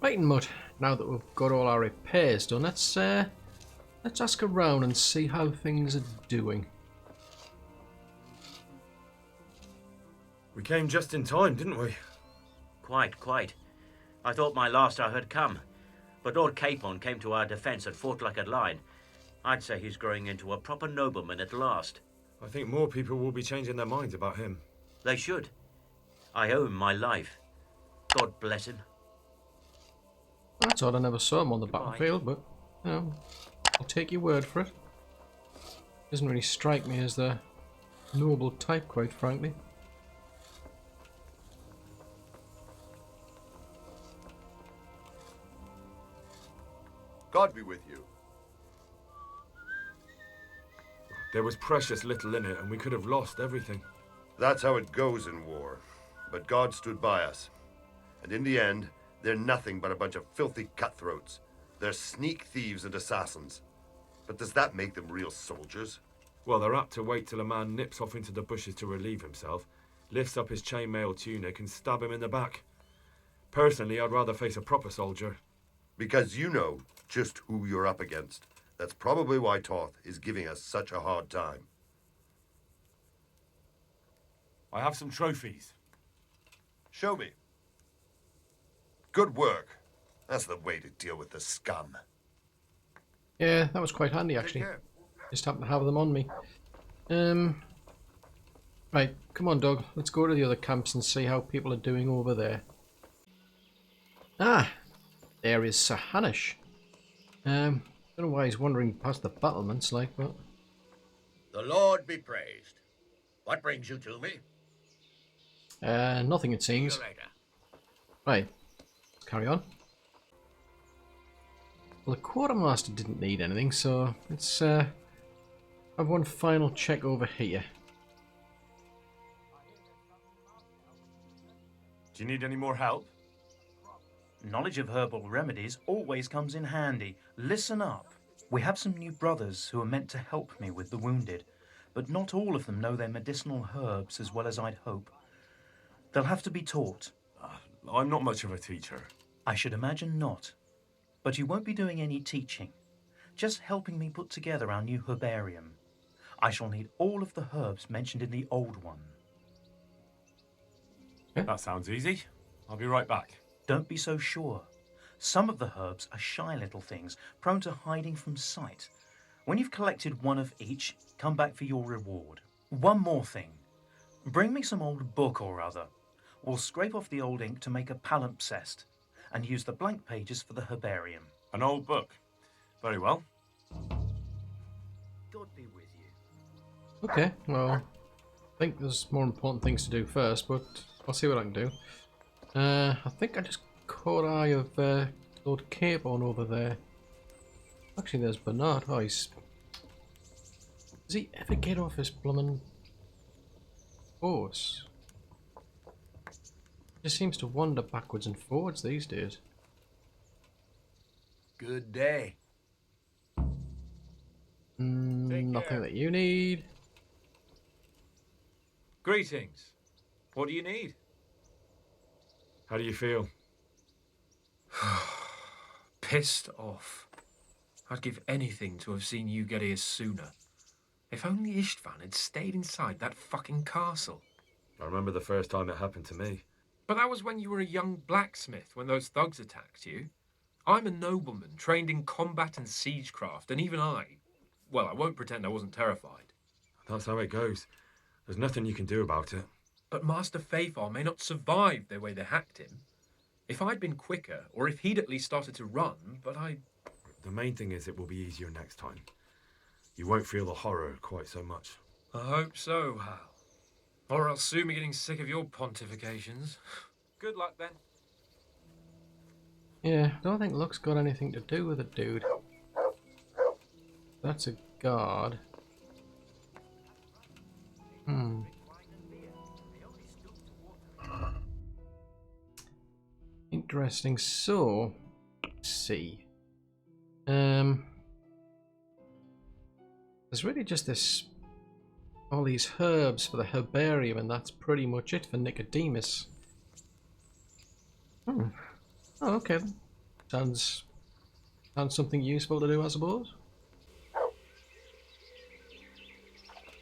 Right, Mutt. Now that we've got all our repairs done, let's ask around and see how things are doing. We came just in time, didn't we? Quite. I thought my last hour had come, but Lord Capon came to our defence and fought like a lion. I'd say he's growing into a proper nobleman at last. I think more people will be changing their minds about him. They should. I owe him my life. God bless him. That's odd, I never saw him on the Goodbye. battlefield, but, you know, I'll take your word for it. Doesn't really strike me as the noble type, quite frankly. God be with you. There was precious little in it, and we could have lost everything. That's how it goes in war. But God stood by us. And in the end, they're nothing but a bunch of filthy cutthroats. They're sneak thieves and assassins. But does that make them real soldiers? Well, they're apt to wait till a man nips off into the bushes to relieve himself, lifts up his chainmail tunic and stab him in the back. Personally, I'd rather face a proper soldier. Because you know just who you're up against. That's probably why Toth is giving us such a hard time. I have some trophies. Show me. Good work. That's the way to deal with the scum. Yeah, that was quite handy, actually. Take care. Just happened to have them on me. Right, come on, Doug. Let's go to the other camps and see how people are doing over there. Ah, there is Sir Hanish. Don't know why he's wandering past the battlements, like, but... The Lord be praised. What brings you to me? Nothing, it See you seems. later. Right, let's carry on. Well, the quartermaster didn't need anything, so let's have one final check over here. Do you need any more help? Knowledge of herbal remedies always comes in handy. Listen up. We have some new brothers who are meant to help me with the wounded, but not all of them know their medicinal herbs as well as I'd hope. They'll have to be taught. I'm not much of a teacher. I should imagine not. But you won't be doing any teaching, just helping me put together our new herbarium. I shall need all of the herbs mentioned in the old one. That sounds easy. I'll be right back. Don't be so sure. Some of the herbs are shy little things, prone to hiding from sight. When you've collected one of each, come back for your reward. One more thing. Bring me some old book or other. We'll scrape off the old ink to make a palimpsest, and use the blank pages for the herbarium. An old book. Very well. God be with you. Okay, well, I think there's more important things to do first, but I'll see what I can do. I think I just caught eye of Lord Capon over there. Actually, there's Bernard. Oh, does he ever get off his bloomin' horse? He just seems to wander backwards and forwards these days. Good day. Nothing that you need. Greetings. What do you need? How do you feel? Pissed off. I'd give anything to have seen you get here sooner. If only Istvan had stayed inside that fucking castle. I remember the first time it happened to me. But that was when you were a young blacksmith, when those thugs attacked you. I'm a nobleman, trained in combat and siegecraft, and even I won't pretend I wasn't terrified. That's how it goes. There's nothing you can do about it. But Master Fafar may not survive the way they hacked him. If I'd been quicker, or if he'd at least started to run, but The main thing is it will be easier next time. You won't feel the horror quite so much. I hope so, Hal. Or I'll soon be getting sick of your pontifications. Good luck, then. Yeah, I don't think luck's got anything to do with it, dude. That's a guard. Interesting. So, let's see. There's really just all these herbs for the herbarium, and that's pretty much it for Nicodemus. Oh, okay. Sounds something useful to do, I suppose.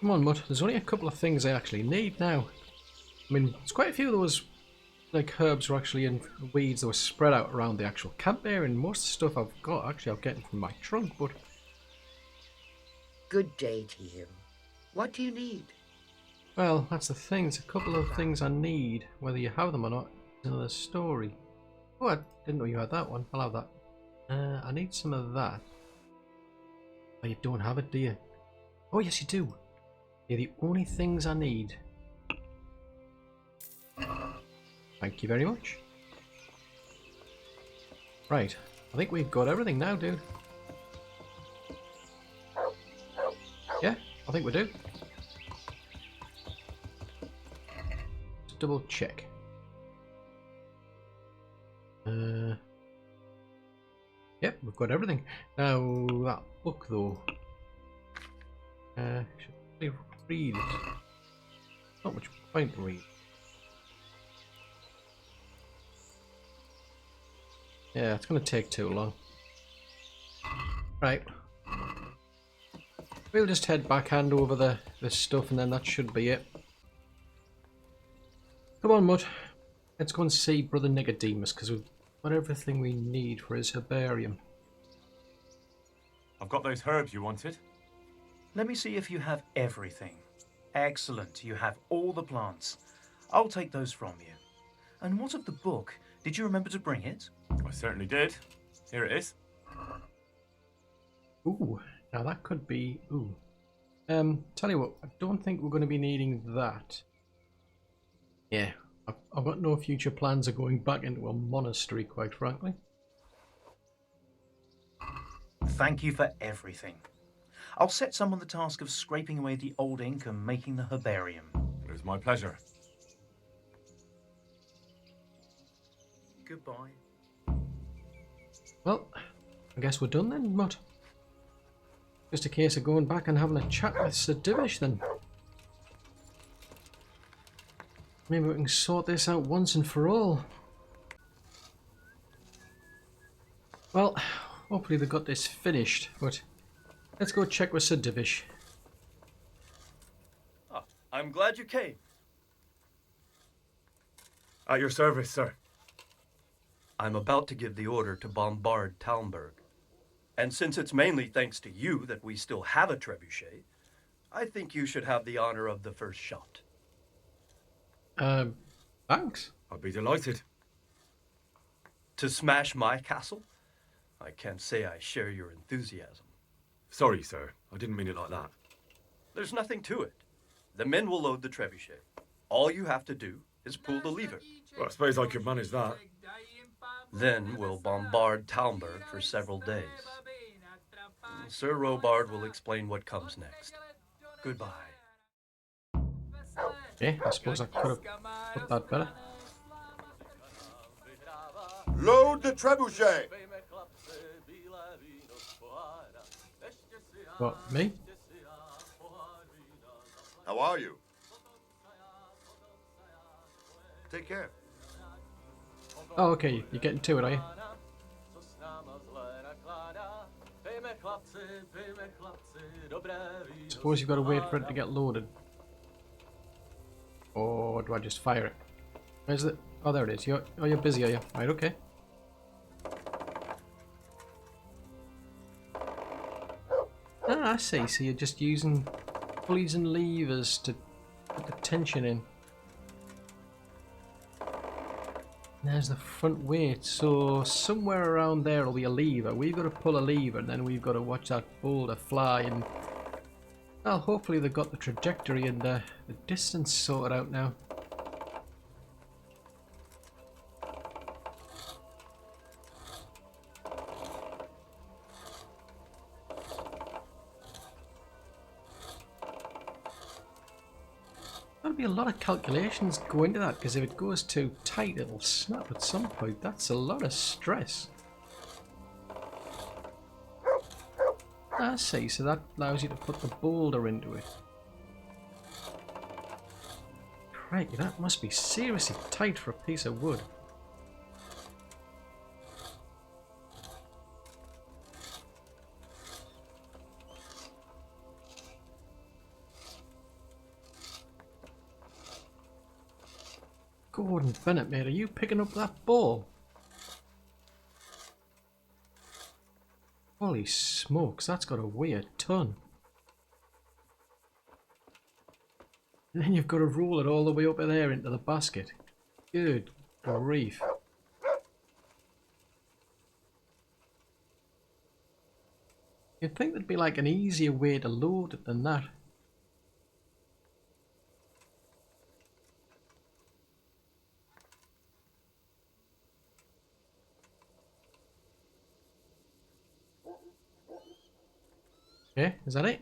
Come on, Mutt. There's only a couple of things I actually need now. I mean, there's quite a few of those like herbs were actually in weeds that were spread out around the actual camp there, and most of the stuff I've got actually I'm getting from my trunk, but Good day to you. What do you need? well, that's the thing. There's a couple of things I need. Whether you have them or not is another story. Oh, I didn't know you had that one. I'll have that. I need some of that. Oh, you don't have it, do you? Oh, yes, you do. They're the only things I need. Thank you very much. Right. I think we've got everything now, dude. Yeah, I think we do. Let's double check. Yep, we've got everything. Now, that book, though. Should we read it? Not much point to read. Yeah, it's going to take too long. Right. We'll just head back, hand over the stuff, and then that should be it. Come on, Mud. Let's go and see Brother Nicodemus, because we've got everything we need for his herbarium. I've got those herbs you wanted. Let me see if you have everything. Excellent, you have all the plants. I'll take those from you. And what of the book? Did you remember to bring it? I certainly did. Here it is. Ooh, now that could be... Ooh. Tell you what, I don't think we're going to be needing that. Yeah, I've got no future plans of going back into a monastery, quite frankly. Thank you for everything. I'll set someone the task of scraping away the old ink and making the herbarium. It was my pleasure. Goodbye. Well, I guess we're done then, Mutt. Just a case of going back and having a chat with Sir Divish then. Maybe we can sort this out once and for all. Well, hopefully they got this finished, but let's go check with Sir Divish. Oh, I'm glad you came. At your service, sir. I'm about to give the order to bombard Talmberg. And since it's mainly thanks to you that we still have a trebuchet, I think you should have the honor of the first shot. Thanks. I'd be delighted. To smash my castle? I can't say I share your enthusiasm. Sorry, sir. I didn't mean it like that. There's nothing to it. The men will load the trebuchet. All you have to do is pull the lever. Well, I suppose I could manage that. Then we'll bombard Talmberg for several days. Sir Robard will explain what comes next. Goodbye. Yeah, I suppose I could have put that better. Load the trebuchet! What, me? How are you? Take care. Oh, okay, you're getting to it, are you? Suppose you've got to wait for it to get loaded. Or do I just fire it? Where's it? Oh, there it is. You're busy, are you? Right, okay. Ah, I see. So you're just using pulleys and levers to put the tension in. There's the front weight. So somewhere around there will be a lever. We've got to pull a lever, and then we've got to watch that boulder fly. And well, hopefully they've got the trajectory and the distance sorted out now. There'll be a lot of calculations go into that, because if it goes too tight it'll snap at some point. That's a lot of stress. I see, so that allows you to put the boulder into it. Crikey, that must be seriously tight for a piece of wood. Gordon Bennett, mate, are you picking up that ball? Holy smokes, that's got to weigh a ton. And then you've got to roll it all the way up there into the basket. Good grief. You'd think there'd be like an easier way to load it than that. Okay, is that it?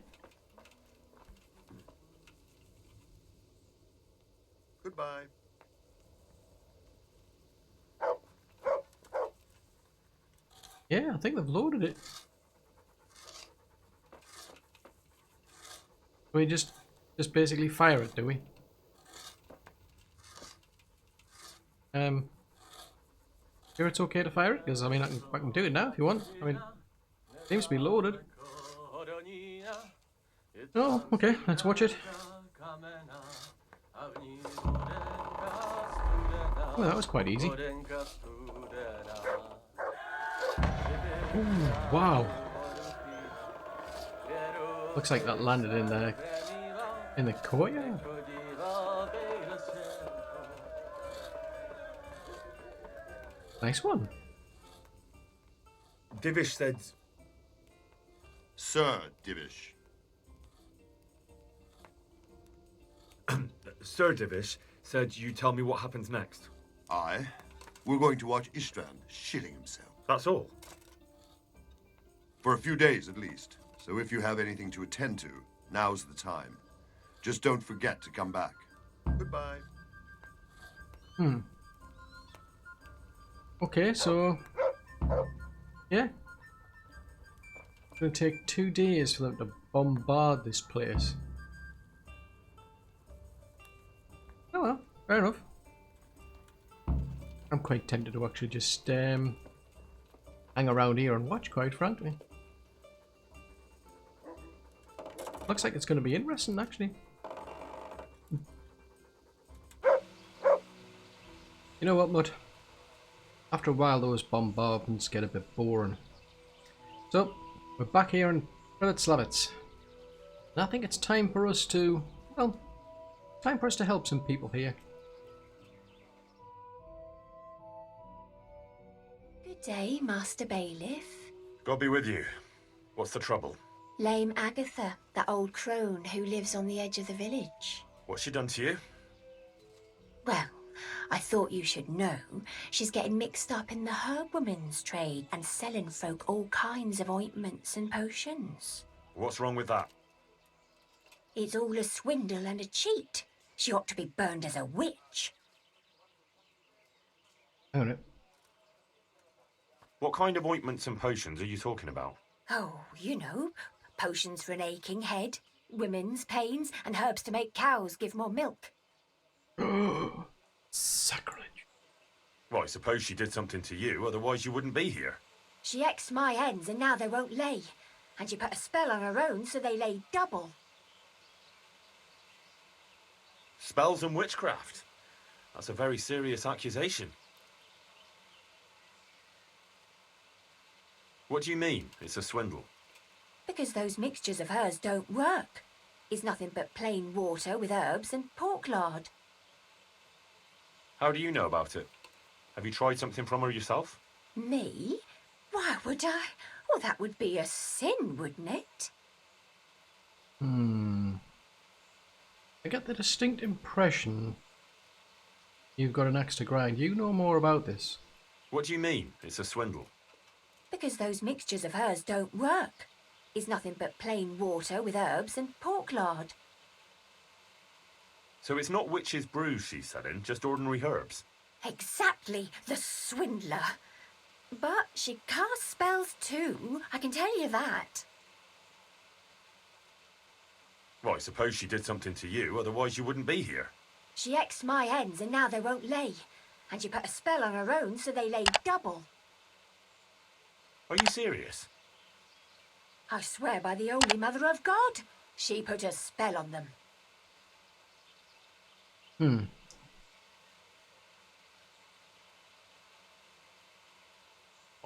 Goodbye. Yeah, I think they've loaded it. We just basically fire it, do we? Sure it's okay to fire it? Because I mean I can do it now if you want. I mean it seems to be loaded. Oh, okay, let's watch it. Oh, that was quite easy. Ooh, wow. Looks like that landed in the courtyard. Nice one. Divish said... Sir Divish. Sir Divish said you tell me what happens next. Aye. We're going to watch Istvan shitting himself. That's all. For a few days at least. So if you have anything to attend to, now's the time. Just don't forget to come back. Goodbye. Okay, so yeah. It's gonna take 2 days for them to bombard this place. Oh well, fair enough. I'm quite tempted to actually just hang around here and watch, quite frankly. Looks like it's going to be interesting, actually. You know what, Mud? After a while, those bombardments get a bit boring. So, we're back here in Slavitz. And I think it's time for us to, well, time for us to help some people here. Good day, Master Bailiff. God be with you. What's the trouble? Lame Agatha, that old crone who lives on the edge of the village. What's she done to you? Well, I thought you should know. She's getting mixed up in the herbwoman's trade and selling folk all kinds of ointments and potions. What's wrong with that? It's all a swindle and a cheat. She ought to be burned as a witch. Hang on. What kind of ointments and potions are you talking about? Oh, you know, potions for an aching head, women's pains, and herbs to make cows give more milk. Sacrilege. Well, I suppose she did something to you, otherwise you wouldn't be here. She exed my hens and now they won't lay. And she put a spell on her own so they lay double. Spells and witchcraft? That's a very serious accusation. What do you mean, it's a swindle? Because those mixtures of hers don't work. It's nothing but plain water with herbs and pork lard. How do you know about it? Have you tried something from her yourself? Me? Why would I? Well, that would be a sin, wouldn't it? I get the distinct impression you've got an axe to grind. You know more about this. What do you mean, it's a swindle? Because those mixtures of hers don't work. It's nothing but plain water with herbs and pork lard. So it's not witch's brew she's selling, just ordinary herbs? Exactly, the swindler. But she casts spells too, I can tell you that. Well, I suppose she did something to you, otherwise you wouldn't be here. She exed my hens and now they won't lay. And she put a spell on her own so they lay double. Are you serious? I swear by the Holy Mother of God, she put a spell on them.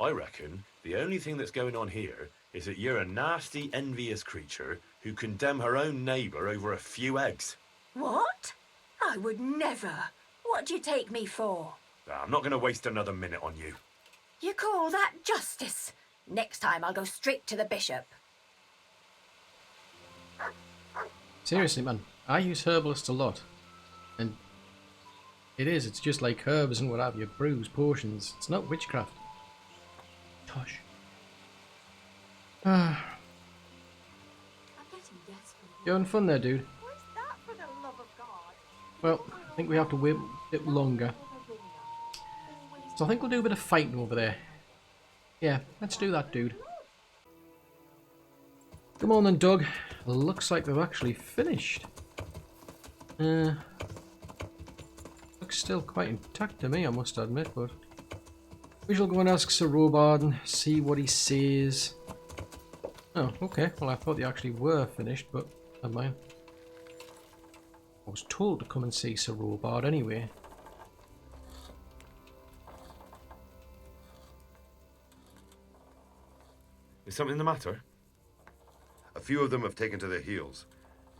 I reckon the only thing that's going on here is that you're a nasty, envious creature who condemn her own neighbour over a few eggs. What? I would never. What do you take me for? I'm not going to waste another minute on you. You call that justice? Next time I'll go straight to the bishop. Seriously, man, I use herbalists a lot. And it's just like herbs and what have you, brews, potions. It's not witchcraft. Tosh. I'm getting desperate. You having fun there, dude? What's that for the love of God? Well, I think we have to wait a bit longer. So I think we'll do a bit of fighting over there. Yeah, let's do that, dude. Come on then, Doug. Looks like they've actually finished. Looks still quite intact to me, I must admit, but we shall go and ask Sir Robard and see what he says. Oh, okay. Well, I thought they actually were finished, but never mind. I was told to come and see Sir Robard anyway. Is something the matter? A few of them have taken to their heels.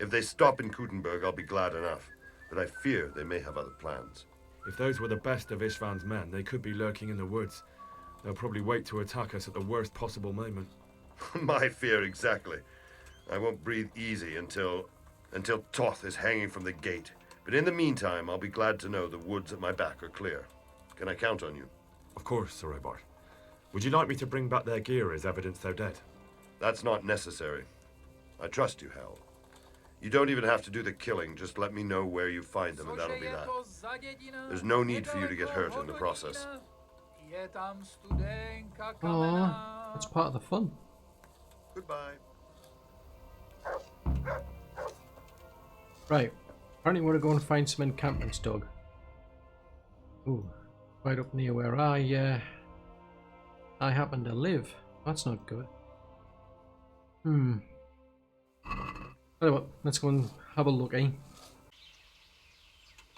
If they stop in Kuttenberg, I'll be glad enough. But I fear they may have other plans. If those were the best of Ishvan's men, they could be lurking in the woods. They'll probably wait to attack us at the worst possible moment. My fear exactly. I won't breathe easy until Toth is hanging from the gate. But in the meantime, I'll be glad to know the woods at my back are clear. Can I count on you? Of course, Sir Robard. Would you like me to bring back their gear as evidence they're dead? That's not necessary. I trust you, Hal. You don't even have to do the killing, just let me know where you find them and that'll be that. There's no need for you to get hurt in the process. Oh, that's part of the fun. Goodbye. Right, apparently we want to go and find some encampments, Doug. Ooh, right up near where I happen to live. That's not good. Tell you what, let's go and have a look, eh?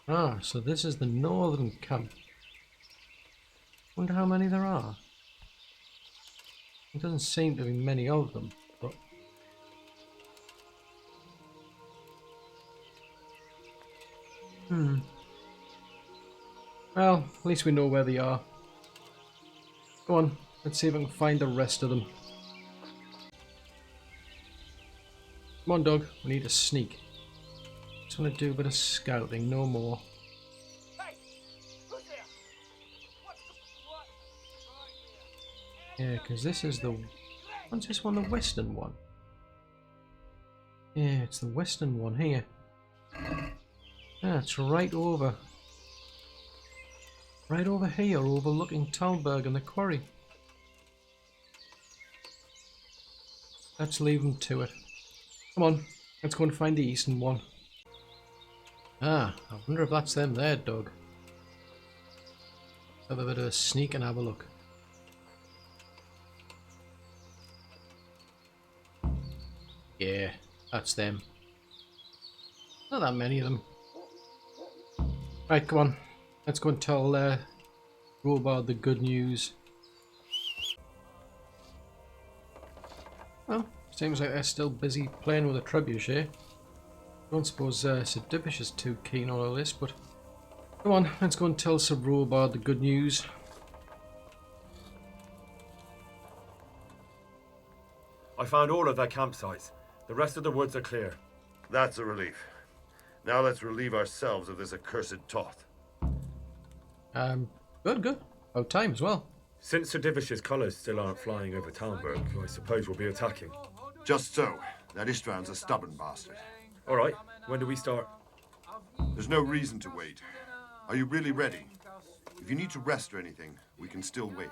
Ah, so this is the northern camp. Wonder how many there are. There doesn't seem to be many of them, but... Well, at least we know where they are. Go on, let's see if I can find the rest of them. Come on, Doug, we need to sneak. Just want to do a bit of scouting, no more. Hey, who's there? Yeah, because this is the... What's this one, the western one? Yeah, it's the western one here. Yeah, it's right over. Right over here, overlooking Talberg and the quarry. Let's leave them to it. Come on, let's go and find the eastern one. Ah, I wonder if that's them there, Doug. Have a bit of a sneak and have a look. Yeah, that's them. Not that many of them. Right, come on. Let's go and tell Robard the good news. Well, seems like they're still busy playing with a trebuchet. I don't suppose Sir Divish is too keen on all this, but come on, let's go and tell Sir Robard the good news. I found all of their campsites. The rest of the woods are clear. That's a relief. Now let's relieve ourselves of this accursed Toth. Good. About time as well. Since Sir Divish's colours still aren't flying over Talmberg, I suppose we'll be attacking. Just so. That Istvan's a stubborn bastard. All right, when do we start? There's no reason to wait. Are you really ready? If you need to rest or anything, we can still wait.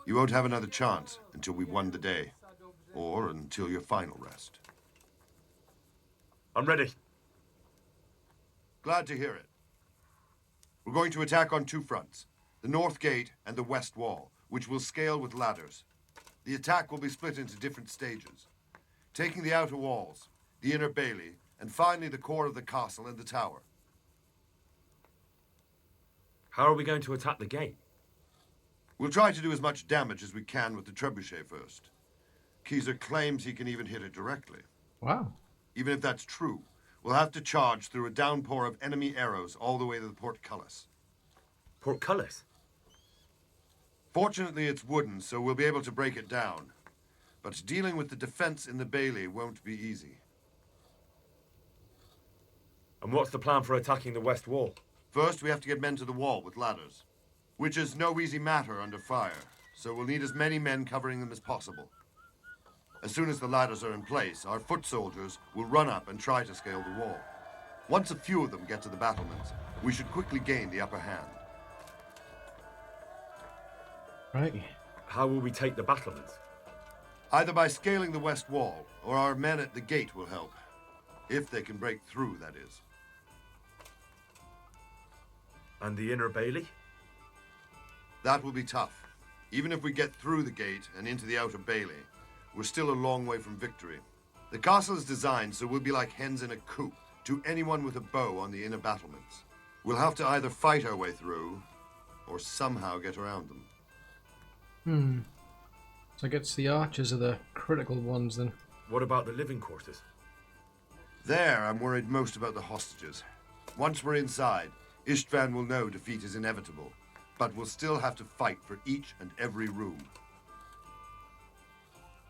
You won't have another chance until we've won the day. Or until your final rest. I'm ready. Glad to hear it. We're going to attack on two fronts. The north gate and the west wall, which we'll scale with ladders. The attack will be split into different stages. Taking the outer walls, the inner bailey, and finally the core of the castle and the tower. How are we going to attack the gate? We'll try to do as much damage as we can with the trebuchet first. Keezer claims he can even hit it directly. Wow. Even if that's true, we'll have to charge through a downpour of enemy arrows all the way to the portcullis. Portcullis? Fortunately, it's wooden, so we'll be able to break it down. But dealing with the defense in the bailey won't be easy. And what's the plan for attacking the west wall? First, we have to get men to the wall with ladders, which is no easy matter under fire, so we'll need as many men covering them as possible. As soon as the ladders are in place, our foot soldiers will run up and try to scale the wall. Once a few of them get to the battlements, we should quickly gain the upper hand. Right. How will we take the battlements? Either by scaling the west wall, or our men at the gate will help. If they can break through, that is. And the inner bailey? That will be tough. Even if we get through the gate and into the outer bailey, we're still a long way from victory. The castle is designed so we'll be like hens in a coop to anyone with a bow on the inner battlements. We'll have to either fight our way through, or somehow get around them. So I guess the archers are the critical ones then. What about the living quarters? There, I'm worried most about the hostages. Once we're inside, Istvan will know defeat is inevitable, but we'll still have to fight for each and every room.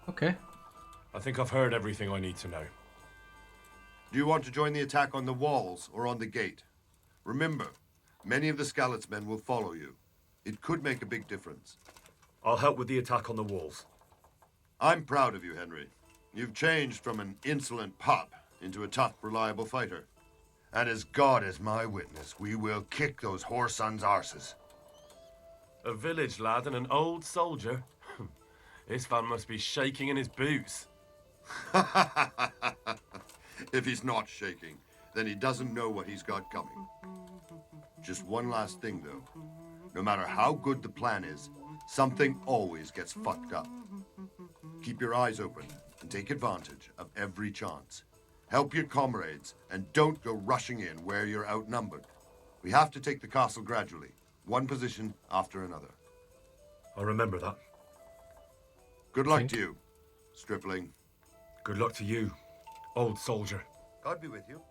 Okay. I think I've heard everything I need to know. Do you want to join the attack on the walls or on the gate? Remember, many of the Skalitz men will follow you. It could make a big difference. I'll help with the attack on the walls. I'm proud of you, Henry. You've changed from an insolent pup into a tough, reliable fighter. And as God is my witness, we will kick those whore sons' arses. A village lad and an old soldier? Istvan must be shaking in his boots. If he's not shaking, then he doesn't know what he's got coming. Just one last thing, though. No matter how good the plan is, something always gets fucked up. Keep your eyes open and take advantage of every chance. Help your comrades and don't go rushing in where you're outnumbered. We have to take the castle gradually, one position after another. I'll remember that. Good luck to you, stripling. Good luck to you, old soldier. God be with you.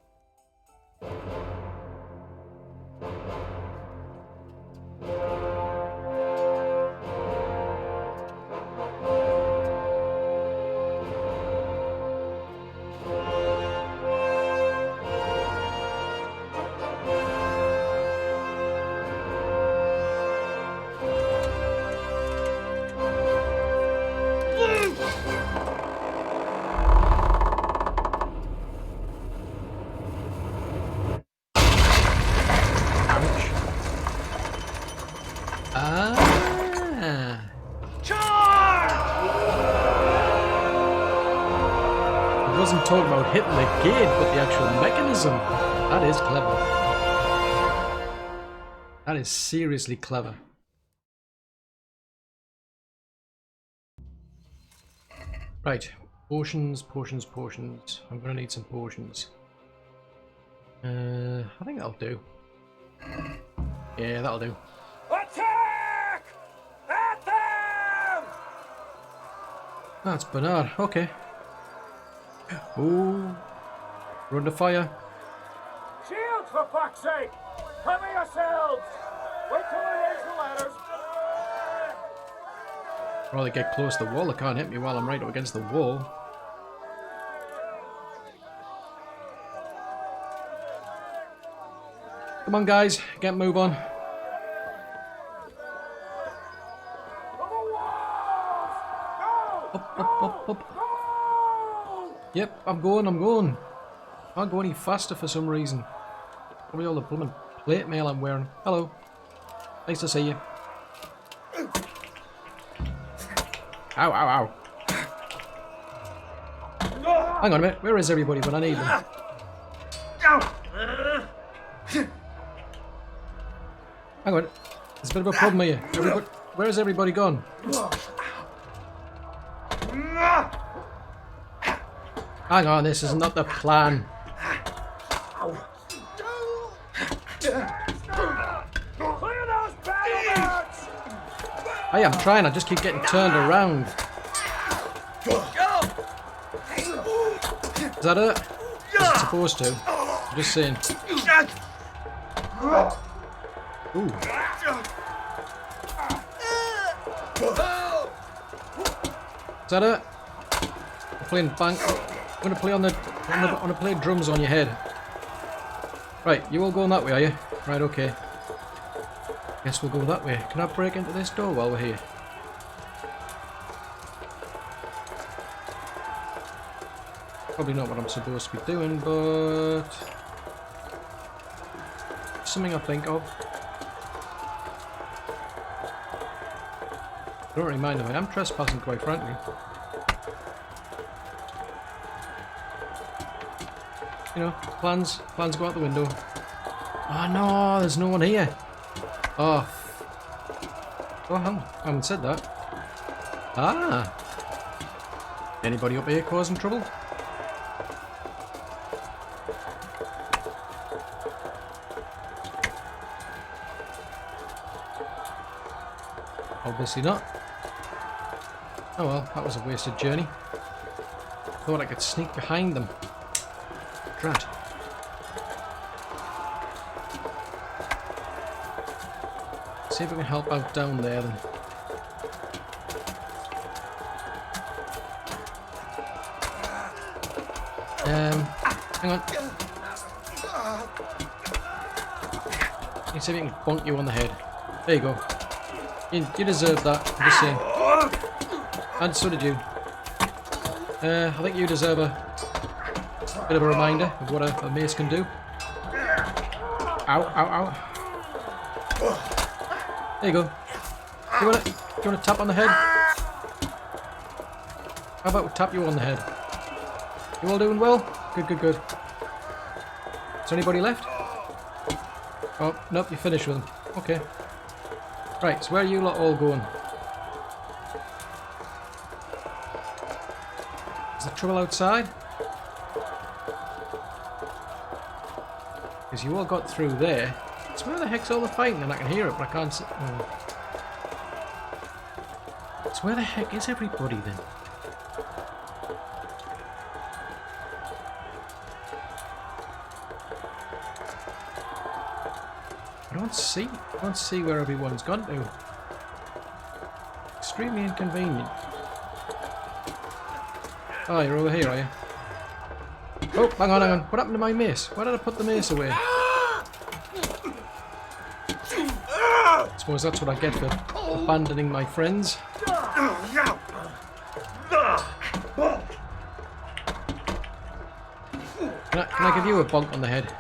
Talking about hitting the gate, but the actual mechanism. That is clever. That is seriously clever. Right. Potions, potions, potions. I'm gonna need some potions. I think that'll do. Yeah, that'll do. Attack! At them! That's Bernard. Okay. Ooh. We're under fire. Shields, for fuck's sake! Cover yourselves! Wait till I raise the ladders! I'd rather get close to the wall. They can't hit me while I'm right up against the wall. Come on, guys. Get move on. Up, up, up, up. Yep, I'm going. Can't go any faster for some reason. Probably all the blooming plate mail I'm wearing. Hello. Nice to see you. Ow, ow, ow. Hang on a minute. Where is everybody when I need them? Hang on. There's a bit of a problem here. Where has everybody gone? Hang on, this is not the plan. Clear those battlements! Hey, I'm trying. I just keep getting turned around. Is that it? Is it supposed to? I'm just saying. Ooh. Is that it? I'm playing bank. I'm gonna play on the. I'm gonna play drums on your head. Right, you all going that way, are you? Right, okay. Guess we'll go that way. Can I break into this door while we're here? Probably not what I'm supposed to be doing, but something I think of. I don't really mind if I am trespassing, quite frankly. You know, plans go out the window. Oh no, there's no one here. Oh. Oh, I haven't said that. Ah. Anybody up here causing trouble? Obviously not. Oh well, that was a wasted journey. Thought I could sneak behind them. Drat. See if we can help out down there then. Hang on. Let's see if we can bonk you on the head. There you go. You deserve that, I'm just saying. And so did you. I think you deserve a bit of a reminder of what a mace can do. Ow, ow, ow. There you go. Do you want to tap on the head? How about we tap you on the head? You all doing well? Good, good, good. Is there anybody left? Oh, nope, you finished with them. Okay. Right, so where are you lot all going? Is there trouble outside? Because you all got through there. So where the heck's all the fighting? And I can hear it, but I can't see. Oh. So where the heck is everybody then? I don't see where everyone's gone to. Extremely inconvenient. Oh, you're over here, are you? Oh, hang on, hang on. What happened to my mace? Why did I put the mace away? I suppose that's what I get for abandoning my friends. Can I give you a bonk on the head?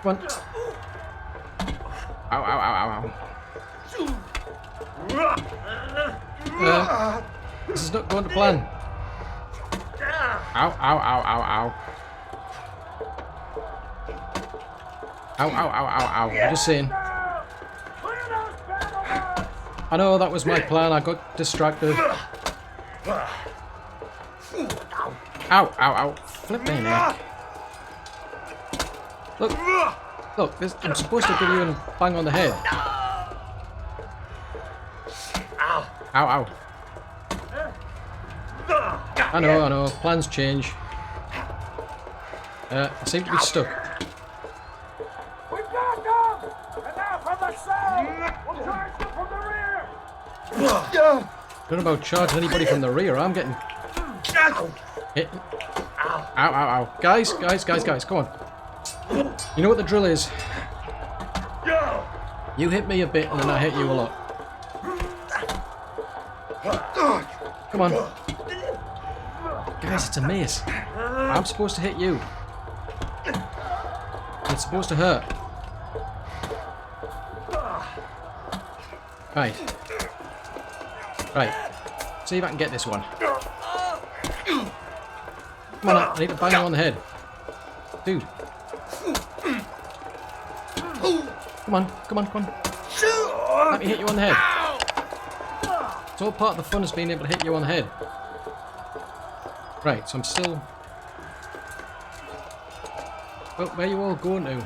Come on. Ow, ow, ow, ow, ow. This is not going to plan. Ow, ow, ow, ow, ow. Ow, ow, ow, ow, ow. I'm just saying. I know that was my plan. I got distracted. Ow, ow, ow. Flip me neck. Look. Look, I'm supposed to give you a bang on the head. Ow. Ow, ow. I know. Plans change. I seem to be stuck. We got them! And now from the side! We'll charge them from the rear! Don't know about charging anybody from the rear. I'm getting hit. Ow, ow, ow. Guys, come on. You know what the drill is. You hit me a bit and then I hit you a lot. Come on. Guys, it's a mace. I'm supposed to hit you. It's supposed to hurt. Right. Right. See if I can get this one. Come on, I need to bang you on the head. Dude. Come on. Let me hit you on the head. It's all part of the fun of being able to hit you on the head. Right, so I'm still... Well, where are you all going to?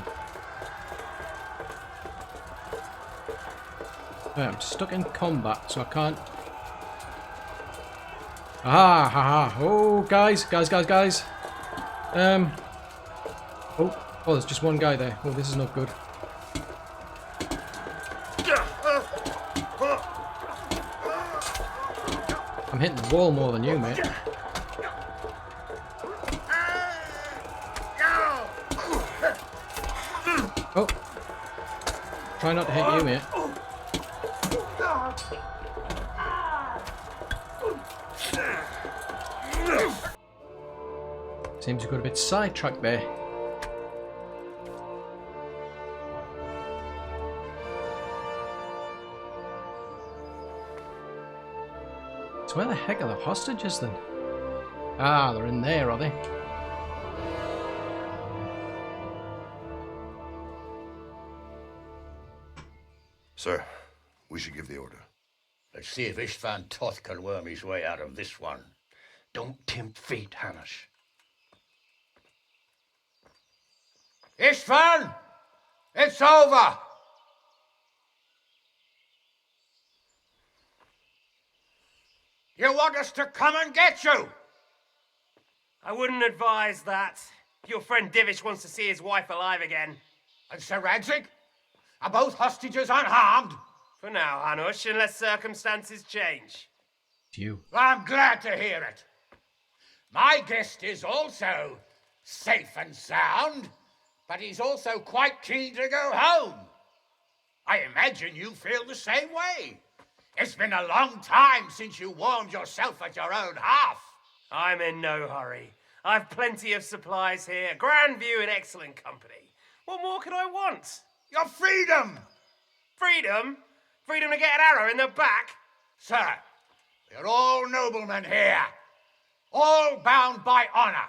Right, I'm stuck in combat, so I can't... Aha, haha. Oh, guys. Oh, there's just one guy there. Oh, this is not good. I'm hitting the wall more than you, mate. Oh. Try not to hit you, mate. Seems we got a bit sidetracked there. So where the heck are the hostages then? Ah, they're in there, are they? Sir, we should give the order. Let's see if Istvan Toth can worm his way out of this one. Don't tempt fate, Hanish. Istvan! It's over! You want us to come and get you? I wouldn't advise that. Your friend Divish wants to see his wife alive again. And Sir Radzig? Are both hostages unharmed? For now, Hanush, unless circumstances change. You. I'm glad to hear it. My guest is also safe and sound, but he's also quite keen to go home. I imagine you feel the same way. It's been a long time since you warmed yourself at your own hearth. I'm in no hurry. I've plenty of supplies here, grand view and excellent company. What more could I want? Your freedom! Freedom? Freedom to get an arrow in the back? Sir, we're all noblemen here, all bound by honor.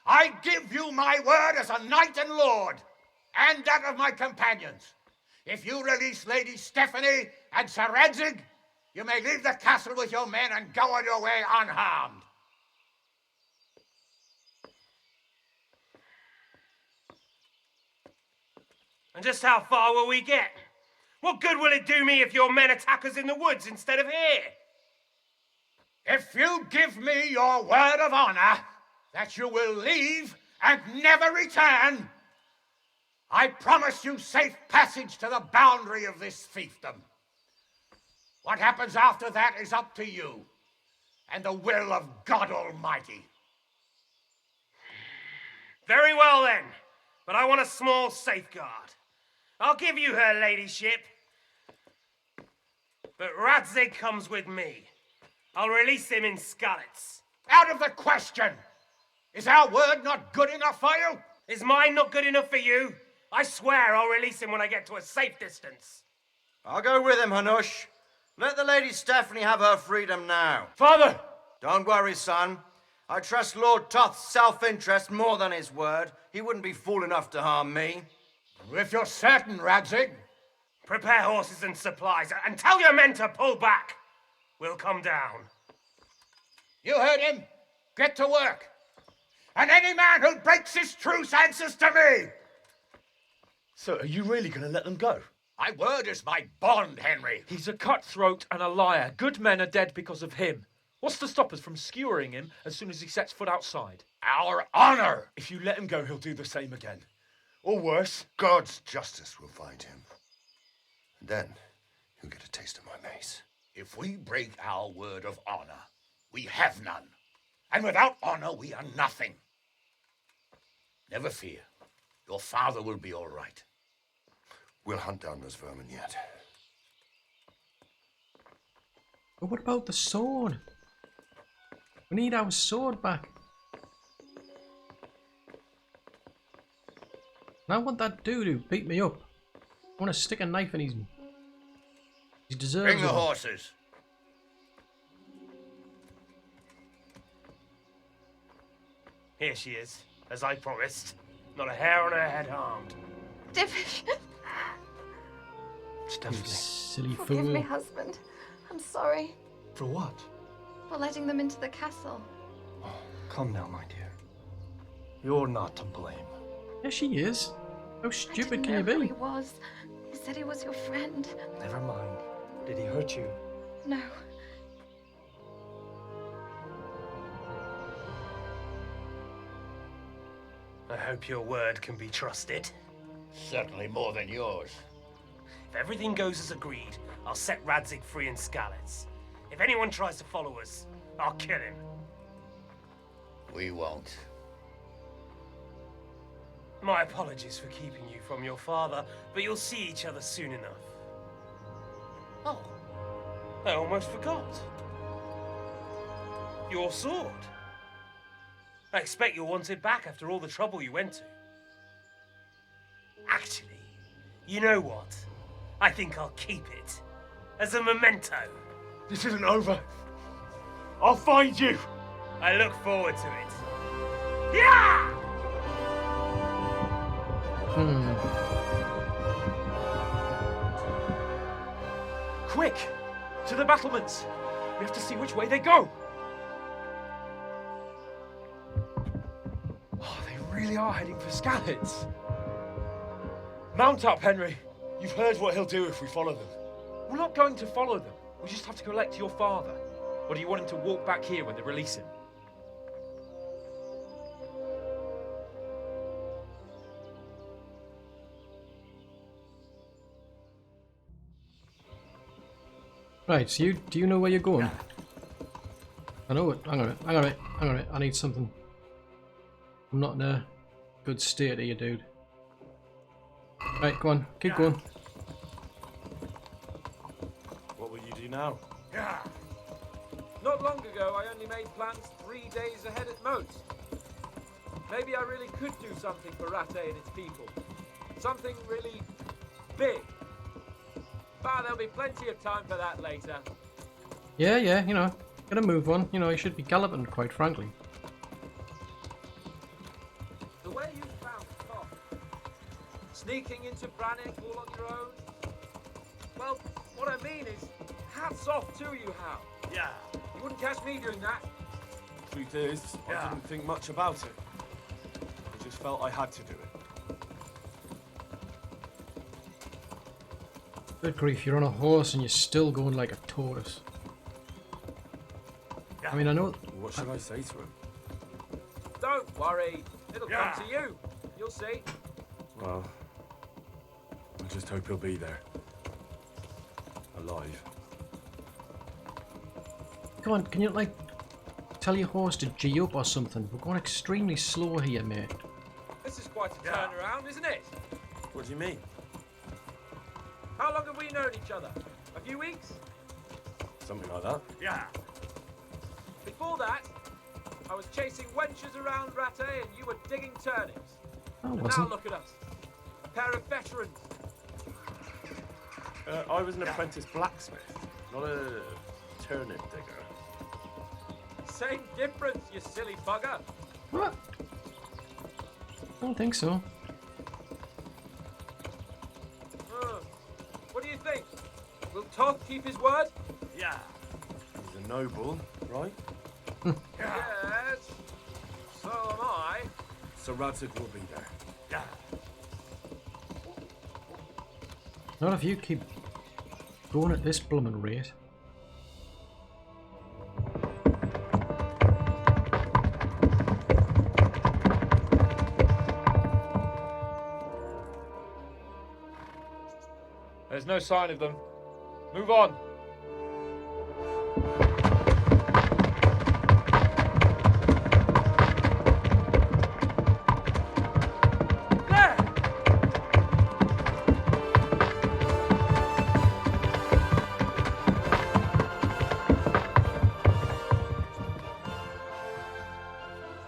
I give you my word as a knight and lord, and that of my companions. If you release Lady Stephanie and Sir Radzig, you may leave the castle with your men and go on your way unharmed. And just how far will we get? What good will it do me if your men attack us in the woods instead of here? If you give me your word of honor that you will leave and never return, I promise you safe passage to the boundary of this fiefdom. What happens after that is up to you and the will of God Almighty. Very well then, but I want a small safeguard. I'll give you her ladyship, but Radzig comes with me. I'll release him in Skalitz. Out of the question! Is our word not good enough for you? Is mine not good enough for you? I swear I'll release him when I get to a safe distance. I'll go with him, Hanush. Let the Lady Stephanie have her freedom now. Father! Don't worry, son. I trust Lord Toth's self-interest more than his word. He wouldn't be fool enough to harm me. If you're certain, Radzig. Prepare horses and supplies, and tell your men to pull back. We'll come down. You heard him. Get to work. And any man who breaks his truce answers to me. So are you really going to let them go? My word is my bond, Henry. He's a cutthroat and a liar. Good men are dead because of him. What's to stop us from skewering him as soon as he sets foot outside? Our honor! If you let him go, he'll do the same again. Or worse. God's justice will find him. And then he'll get a taste of my mace. If we break our word of honor, we have none. And without honor, we are nothing. Never fear. Your father will be all right. We'll hunt down those vermin yet. But what about the sword? We need our sword back. And I want that dude who beat me up. I want to stick a knife in his... He deserves it. Bring the horses. Here she is, as I promised. Not a hair on her head harmed. Divish! You silly fool. Forgive me, husband. I'm sorry. For what? For letting them into the castle. Oh, come now, my dear. You're not to blame. Yes, she is. How stupid I didn't can you know who be? he was. He said he was your friend. Never mind. Did he hurt you? No. I hope your word can be trusted. Certainly more than yours. If everything goes as agreed, I'll set Radzig free in Skalitz. If anyone tries to follow us, I'll kill him. We won't. My apologies for keeping you from your father, but you'll see each other soon enough. Oh, I almost forgot. Your sword. I expect you'll want it back after all the trouble you went to. Actually, you know what? I think I'll keep it. As a memento. This isn't over. I'll find you. I look forward to it. Yeah! Quick! To the battlements! We have to see which way they go! Oh, they really are heading for Skalitz. Mount up, Henry. You've heard what he'll do if we follow them. We're not going to follow them. We just have to collect your father. Or do you want him to walk back here when they release him? Right, so do you know where you're going? I know it. Hang on a minute. I need something. I'm not in a good state here, dude. Right, go on. Keep going. What will you do now? Not long ago, I only made plans 3 days ahead at most. Maybe I really could do something for Rattay and its people. Something really big. But there'll be plenty of time for that later. Yeah, you know, get a move on. You know, you should be galloping, quite frankly. The way you found Tom, sneaking into Brannick all on your own. Well, what I mean is, hats off to you, Hal. Yeah. You wouldn't catch me doing that. Truth is, I didn't think much about it. I just felt I had to do it. Good grief, you're on a horse and you're still going like a tortoise. I mean, I know... What should I say to him? Don't worry. It'll come to you. You'll see. Well, I just hope he'll be there. Alive. Come on, can you, like, tell your horse to G up or something? We're going extremely slow here, mate. This is quite a turnaround, isn't it? What do you mean? How long have we known each other? A few weeks? Something like that? Yeah. Before that, I was chasing wenches around Rattay and you were digging turnips. I And wasn't. now look at us. A pair of veterans. I was an apprentice blacksmith, not a turnip digger. Same difference, you silly bugger. What? I don't think so. What do you think? Will Toth keep his word? Yeah. He's a noble, right? Yes. So am I. So Radzig will be there. Yeah. Not if you keep going at this bloomin' rate. There's no sign of them. Move on.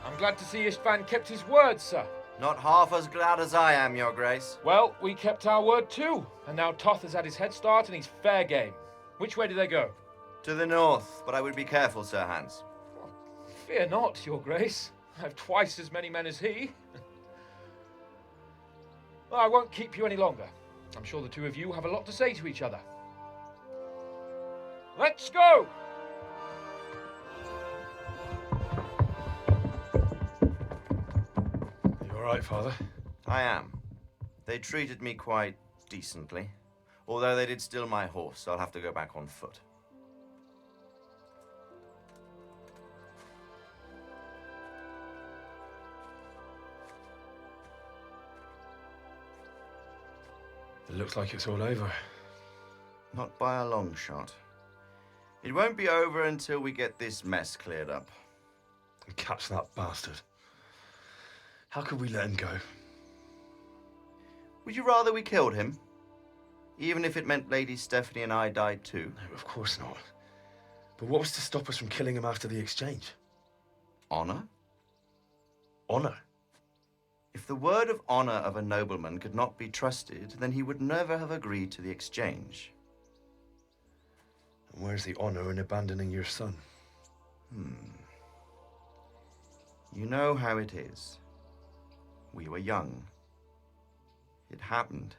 I'm glad to see Istvan kept his word, sir. Not half as glad as I am, Your Grace. Well, we kept our word too, and now Toth has had his head start and he's fair game. Which way do they go? To the north, but I would be careful, Sir Hans. Fear not, Your Grace. I have twice as many men as he. Well, I won't keep you any longer. I'm sure the two of you have a lot to say to each other. Let's go! You all right, Father? I am. They treated me quite decently. Although they did steal my horse, so I'll have to go back on foot. It looks like it's all over. Not by a long shot. It won't be over until we get this mess cleared up. And catch that bastard. How could we let him go? Would you rather we killed him? Even if it meant Lady Stephanie and I died too? No, of course not. But what was to stop us from killing him after the exchange? Honor? Honor? If the word of honor of a nobleman could not be trusted, then he would never have agreed to the exchange. And where's the honor in abandoning your son? You know how it is. We were young. It happened.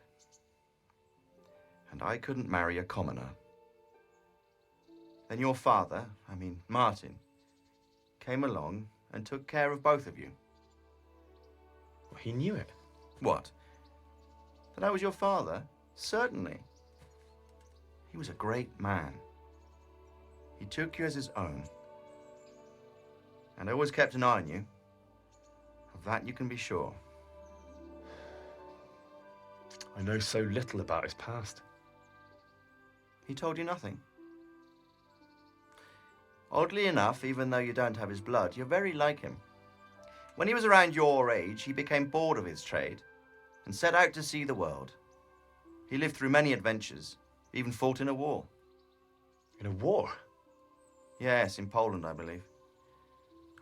And I couldn't marry a commoner. Then your father, Martin, came along and took care of both of you. Well, he knew it. What? That I was your father? Certainly. He was a great man. He took you as his own. And always kept an eye on you. Of that you can be sure. I know so little about his past. He told you nothing? Oddly enough, even though you don't have his blood, you're very like him. When he was around your age, he became bored of his trade and set out to see the world. He lived through many adventures, even fought in a war. In a war? Yes, in Poland, I believe.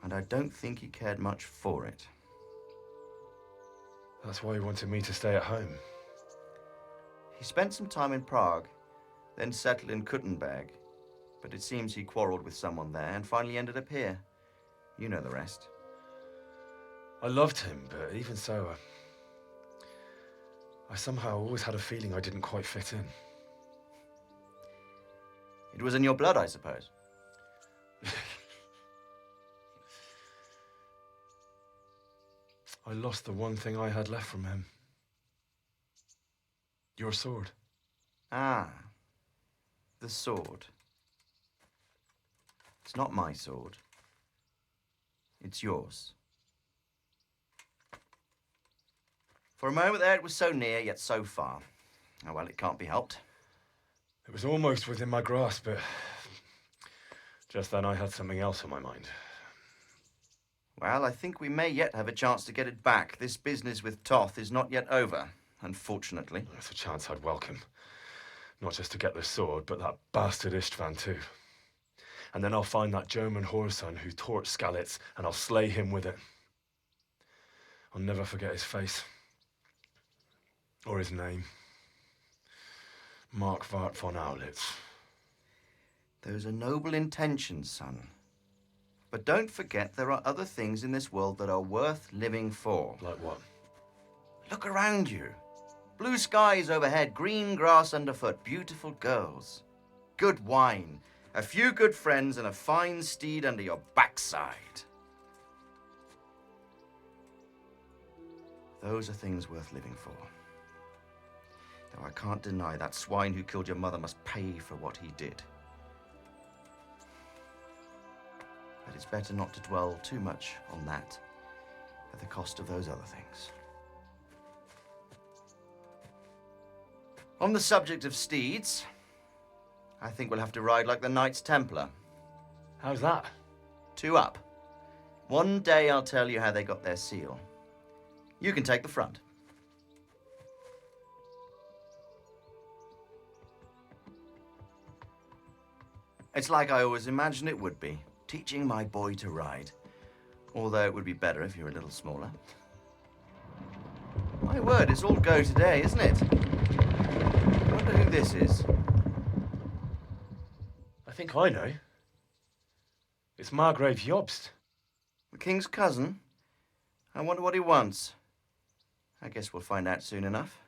And I don't think he cared much for it. That's why he wanted me to stay at home. He spent some time in Prague, then settled in Kuttenberg. But it seems he quarreled with someone there and finally ended up here. You know the rest. I loved him, but even so, I somehow always had a feeling I didn't quite fit in. It was in your blood, I suppose. I lost the one thing I had left from him. Your sword. Ah, the sword. It's not my sword. It's yours. For a moment there, it was so near, yet so far. Oh, well, it can't be helped. It was almost within my grasp, but just then I had something else on my mind. Well, I think we may yet have a chance to get it back. This business with Toth is not yet over, unfortunately. That's a chance I'd welcome. Not just to get the sword, but that bastard Istvan too. And then I'll find that German whoreson who torched Skalitz, and I'll slay him with it. I'll never forget his face. Or his name. Marquardt von Aulitz. Those are noble intentions, son. But don't forget there are other things in this world that are worth living for. Like what? Look around you. Blue skies overhead, green grass underfoot, beautiful girls. Good wine, a few good friends, and a fine steed under your backside. Those are things worth living for. Though I can't deny that swine who killed your mother must pay for what he did. But it's better not to dwell too much on that at the cost of those other things. On the subject of steeds, I think we'll have to ride like the Knights Templar. How's that? 2 up. One day I'll tell you how they got their seal. You can take the front. It's like I always imagined it would be, teaching my boy to ride. Although it would be better if you were a little smaller. My word, it's all go today, isn't it? I wonder who this is. I think I know. It's Margrave Jobst. The king's cousin? I wonder what he wants. I guess we'll find out soon enough.